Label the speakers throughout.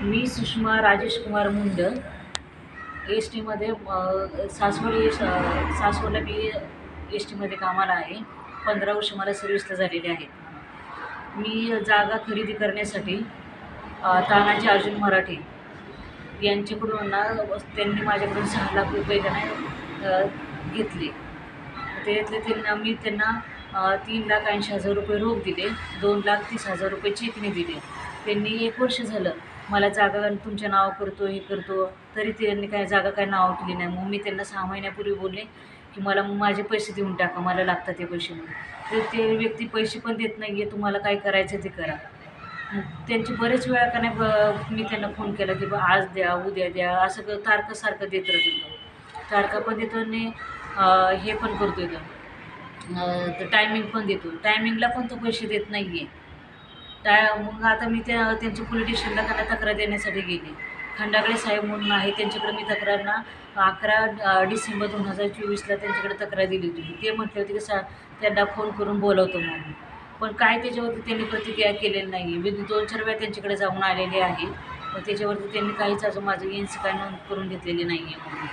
Speaker 1: मी सुषमा राजेश कुमार मुंड एस टीमध्ये सासवडला मी एस टीमध्ये कामाला आहे. 15 वर्ष मला सर्व्हिसला झालेली आहेत. मी जागा खरेदी करण्यासाठी तानाजी अर्जुन मराठे यांच्याकडून त्यांनी माझ्याकडून 6 लाख रुपये घेतले. मी त्यांना 3,80,000 रुपये रोख दिले, 2,30,000 रुपये चेकने दिले. त्यांनी 1 वर्ष झालं मला जागा तुमच्या नाव करतो हे करतो, तरी त्यांनी काय जागा काय नाव केली नाही. मग मी त्यांना 6 महिन्यापूर्वी बोलले की मला माझे पैसे देऊन टाका, मला लागतात ते पैसे म्हणून. तर ते व्यक्ती पैसे पण देत नाही आहे, तुम्हाला काय करायचं ते करा. मग त्यांची बरेच वेळा का नाही मी त्यांना फोन केला की आज द्या उद्या द्या, असं सारखं देत राहतो. तारखा पण देतो आणि हे पण करतो तर टायमिंग पण देतो. टायमिंगला पण तो पैसे देत नाही आहे. मग आता मी त्यांच्या पोलीस स्टेशनला त्यांना तक्रार देण्यासाठी गेली. खंडागळे साहेब म्हणून आहे, त्यांच्याकडे मी तक्रार 11 डिसेंबर 2024ला त्यांच्याकडे तक्रार दिली होती. ते म्हटले होते की त्यांना फोन करून बोलवतो म्हणून, पण काय त्याच्यावरती त्यांनी प्रतिक्रिया केलेली नाही आहे. मी 2-4 वेळा त्यांच्याकडे जाऊन आलेले आहे, पण त्याच्यावरती त्यांनी काहीच अजून माझं एनसी काय नोंद करून घेतलेली नाही आहे म्हणून.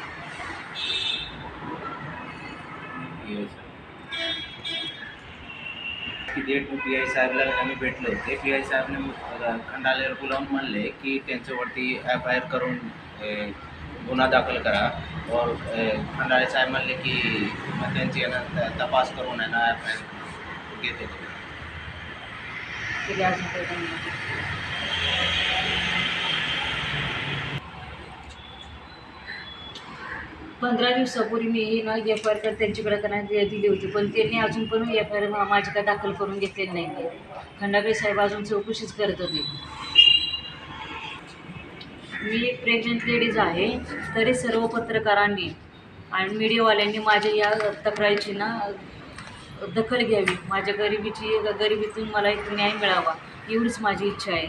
Speaker 2: की डेट PI साहेबला आम्ही भेटले होते. PI साहेबने खंडाळेला बोलावून म्हणले की त्यांच्यावरती FIR करून गुन्हा दाखल करा. और खंडाळे साहेब म्हणले की त्यांची तपास करून FIR घेते.
Speaker 1: 15 दिवसापूर्वी मी FIR त्यांच्याकडे दिली होती, पण त्यांनी अजून पण FIR माझी काय दाखल करून घेतलेली नाही आहे. खंडागळे साहेब अजून चौकशीच करत होते. मी एक प्रेग्नंट लेडीज आहे, तरी सर्व पत्रकारांनी आणि मीडियावाल्यांनी माझ्या या तक्रारीची दखल घ्यावी. माझ्या गरिबीतून मला एक न्याय मिळावा, एवढीच माझी इच्छा आहे.